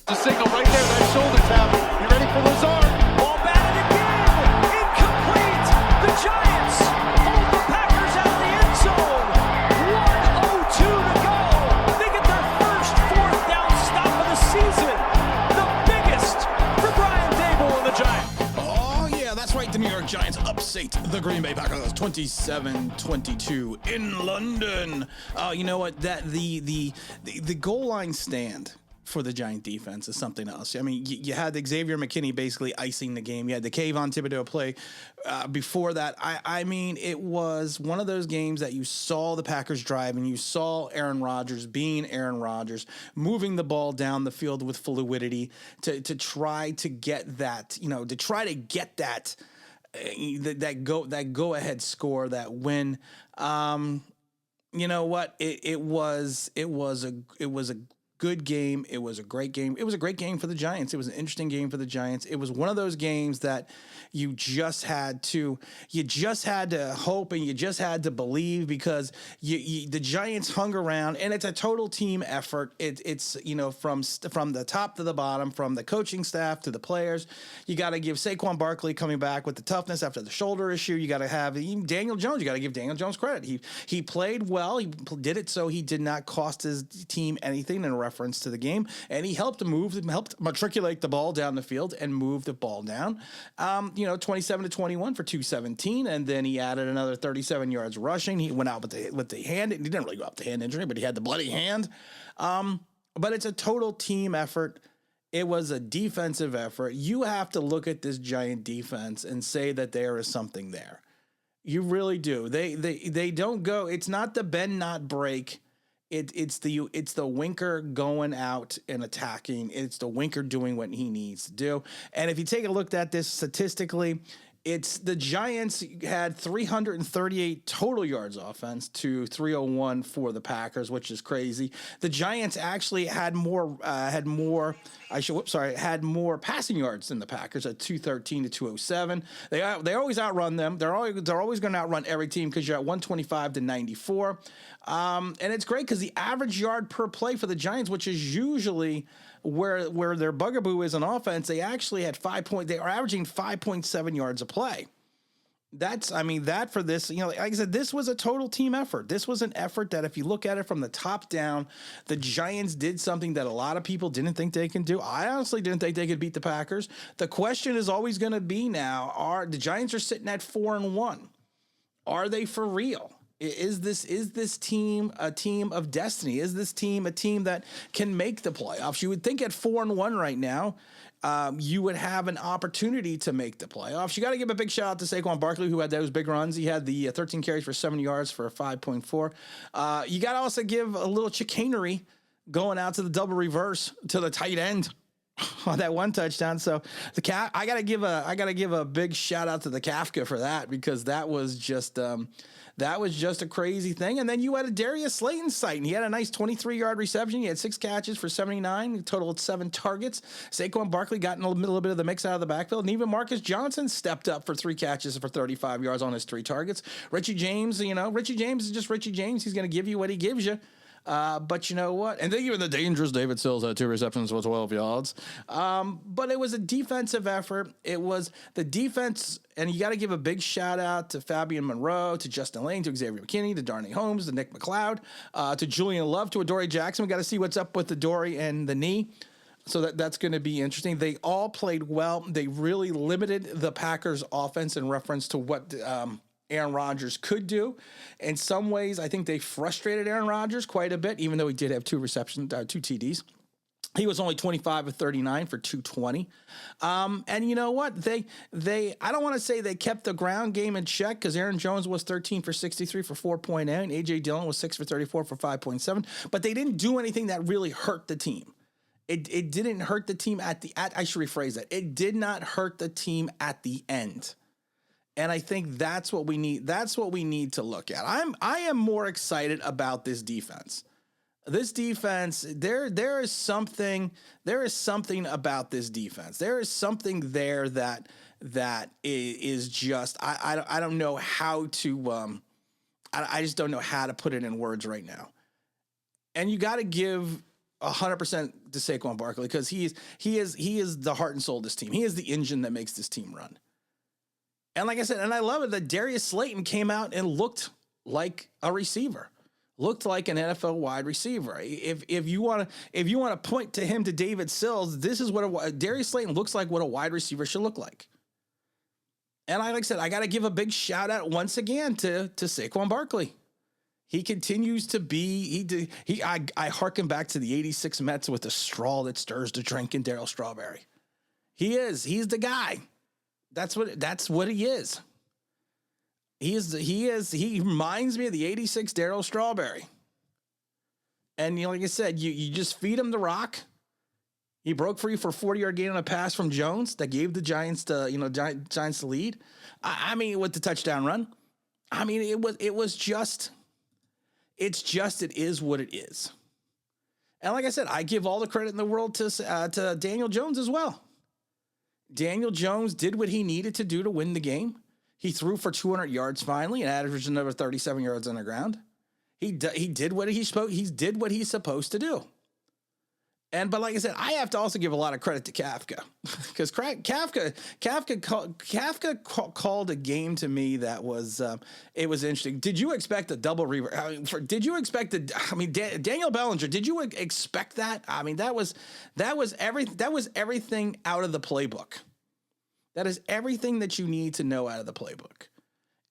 The signal right there, that shoulder tap. You ready for Lazard? Ball batted again. Incomplete. The Giants hold the Packers out of the end zone. 1:02 to go. They get their first fourth down stop of the season. The biggest for Brian Dable and the Giants. Oh, yeah, that's right. The New York Giants upset the Green Bay Packers 27-22 in London. You know what? The goal line stand for the Giant defense is something else. I mean, you had Xavier McKinney basically icing the game. You had the Kayvon Thibodeau play before that. I mean, it was one of those games that you saw the Packers drive and you saw Aaron Rodgers being Aaron Rodgers, moving the ball down the field with fluidity to try to get that, that go ahead score, that win. You know what? It was a good game. It was a great game. It was a great game for the Giants. It was an interesting game for the Giants. It was one of those games that you just had to hope and you just had to believe, because the Giants hung around, and it's a total team effort. It's from the top to the bottom, from the coaching staff to the players. You got to give Saquon Barkley coming back with the toughness after the shoulder issue. You got to have Daniel Jones. You got to give Daniel Jones credit. He played well. He did it so he did not cost his team anything in reference to the game, and he helped matriculate the ball down the field and move the ball down. 27-21 for 217, and then he added another 37 yards rushing. He went out with the hand. He didn't really go out with the hand injury, but he had the bloody hand. But it's a total team effort. It was a defensive effort. You have to look at this Giant defense and say that there is something there. You really do. They don't go. It's not the bend not break. It's the Winker going out and attacking. It's the Winker doing what he needs to do. And if you take a look at this statistically, it's the Giants had 338 total yards offense to 301 for the Packers, which is crazy. The Giants actually had more passing yards than the Packers at 213 to 207. They always outrun them. They're always going to outrun every team because you're at 125 to 94. And it's great because the average yard per play for the Giants, which is usually where their bugaboo is on offense, they actually had they are averaging 5.7 yards a play. That for this, like I said, this was a total team effort. This was an effort that, if you look at it from the top down, the Giants did something that a lot of people didn't think they can do. I honestly didn't think they could beat the Packers. The question is always going to be now, the Giants are sitting at 4-1. Are they for real? Is this team a team of destiny? Is this team a team that can make the playoffs? You would think at 4-1 right now, you would have an opportunity to make the playoffs. You got to give a big shout out to Saquon Barkley, who had those big runs. He had the 13 carries for 70 yards for a 5.4. You got to also give a little chicanery going out to the double reverse to the tight end on that one touchdown. So I gotta give a big shout out to the Kafka for that, because that was just a crazy thing. And then you had a Darius Slayton sight, and he had a nice 23-yard reception. He had 6 catches for 79, a total of 7 targets. Saquon Barkley got in a little bit of the mix out of the backfield, and even Marcus Johnson stepped up for 3 catches for 35 yards on his 3 targets. Richie James is just Richie James. He's going to give you what he gives you. But you know what? And then even the dangerous David Sills had 2 receptions for 12 yards. But it was a defensive effort. It was the defense, and you got to give a big shout out to Fabian Monroe, to Justin Lane, to Xavier McKinney, to Darnay Holmes, to Nick McLeod, to Julian Love, to Adoree Jackson. We got to see what's up with Adoree and the knee. So that's going to be interesting. They all played well. They really limited the Packers' offense in reference to what Aaron Rodgers could do. In some ways, I think they frustrated Aaron Rodgers quite a bit, even though he did have 2 TDs. He was only 25 of 39 for 220. And you know what? I don't want to say they kept the ground game in check, because Aaron Jones was 13 for 63 for 4.8, and A.J. Dillon was 6 for 34 for 5.7. But they didn't do anything that really hurt the team. It didn't hurt the team I should rephrase that. It did not hurt the team at the end. And I think that's what we need. That's what we need to look at. I am more excited about this defense. This defense, there is something about this defense. There is something there that is just I don't know how to I just don't know how to put it in words right now. And you got to give 100% to Saquon Barkley because he is the heart and soul of this team. He is the engine that makes this team run. And like I said, and I love it that Darius Slayton came out and looked like a receiver, looked like an NFL wide receiver. If you want to point to him to David Sills, this is what Darius Slayton looks like. What a wide receiver should look like. And like I said, I got to give a big shout out once again to Saquon Barkley. He continues to be, I hearken back to the 86 Mets with the straw that stirs the drink in Darryl Strawberry. He's the guy. That's what he is. He reminds me of the 86 Darryl Strawberry. And like I said, you just feed him the rock. He broke free for a 40-yard gain on a pass from Jones that gave the Giants Giants the lead. I mean, with the touchdown run. I mean, it is what it is. And like I said, I give all the credit in the world to Daniel Jones as well. Daniel Jones did what he needed to do to win the game. He threw for 200 yards finally and averaged another 37 yards on the ground. He did what he's supposed to do. But like I said, I have to also give a lot of credit to Kafka because Kafka called a game to me that was it was interesting. Did you expect a double reverse? Daniel Bellinger? Did you expect that? I mean, that was everything out of the playbook. That is everything that you need to know out of the playbook.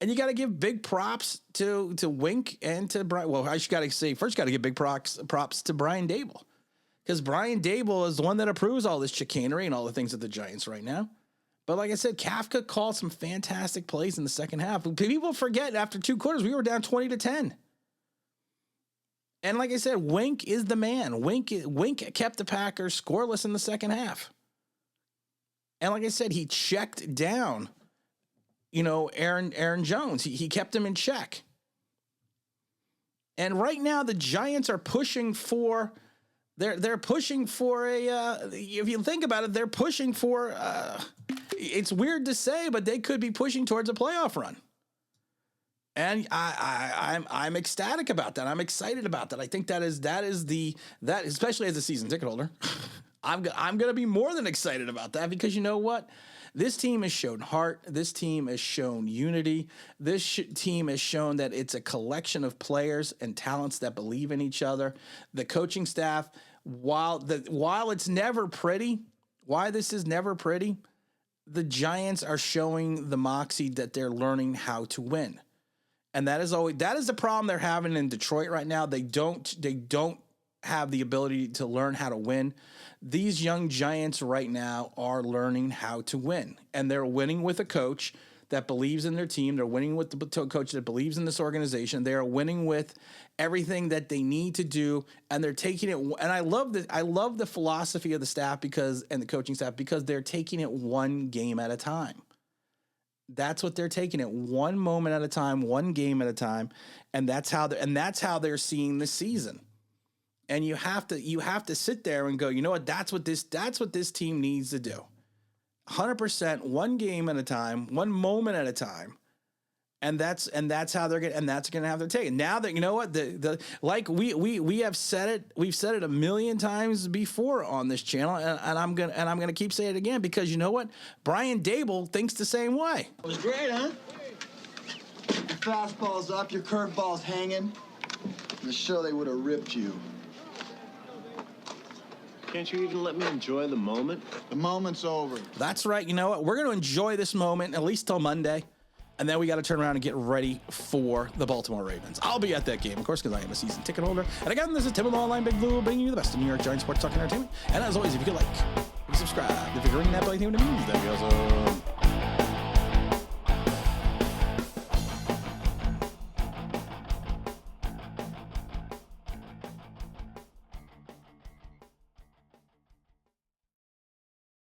And you got to give big props to Wink and to Brian. Well, I got to say first, got to give big props to Brian Dable. Because Brian Dable is the one that approves all this chicanery and all the things at the Giants right now. But like I said, Kafka called some fantastic plays in the second half. People forget after 2 quarters, we were down 20-10. And like I said, Wink is the man. Wink kept the Packers scoreless in the second half. And like I said, he checked down, Aaron Jones. He kept him in check. And right now, the Giants are pushing for... They're pushing for if you think about it, they're pushing for, it's weird to say, but they could be pushing towards a playoff run. And I'm ecstatic about that. I'm excited about that. I think that especially as a season ticket holder, I'm going to be more than excited about that because you know what? This team has shown heart. This team has shown unity. This team has shown that it's a collection of players and talents that believe in each other. The coaching staff, while it's never pretty, why this is never pretty, the Giants are showing the moxie that they're learning how to win. And that is the problem they're having in Detroit right now. They don't have the ability to learn how to win. These young Giants right now are learning how to win, and they're winning with a coach that believes in their team. They're winning with the coach that believes in this organization. They are winning with everything that they need to do, and they're taking it. And I love the philosophy of the staff and the coaching staff because they're taking it one game at a time. That's what they're taking it, one moment at a time, one game at a time, and that's how they're seeing the season. And you have to sit there and go, you know what? That's what this team needs to do. 100%, one game at a time, one moment at a time, and that's how they're going to have their take. And now that you know what we have said it, we've said it a million times before on this channel, and I'm gonna keep saying it again because you know what? Brian Dable thinks the same way. It was great, huh? Your fastball's up, your curveball's hanging. The show they would have ripped you. Can't you even let me enjoy the moment? The moment's over. That's right. You know what? We're going to enjoy this moment at least till Monday. And then we got to turn around and get ready for the Baltimore Ravens. I'll be at that game, of course, because I am a season ticket holder. And again, this is Tim of the Online Big Blue, bringing you the best of New York Giants sports talk and entertainment. And as always, if you could subscribe, if you're ringing that bell, you think it means, that'd be awesome.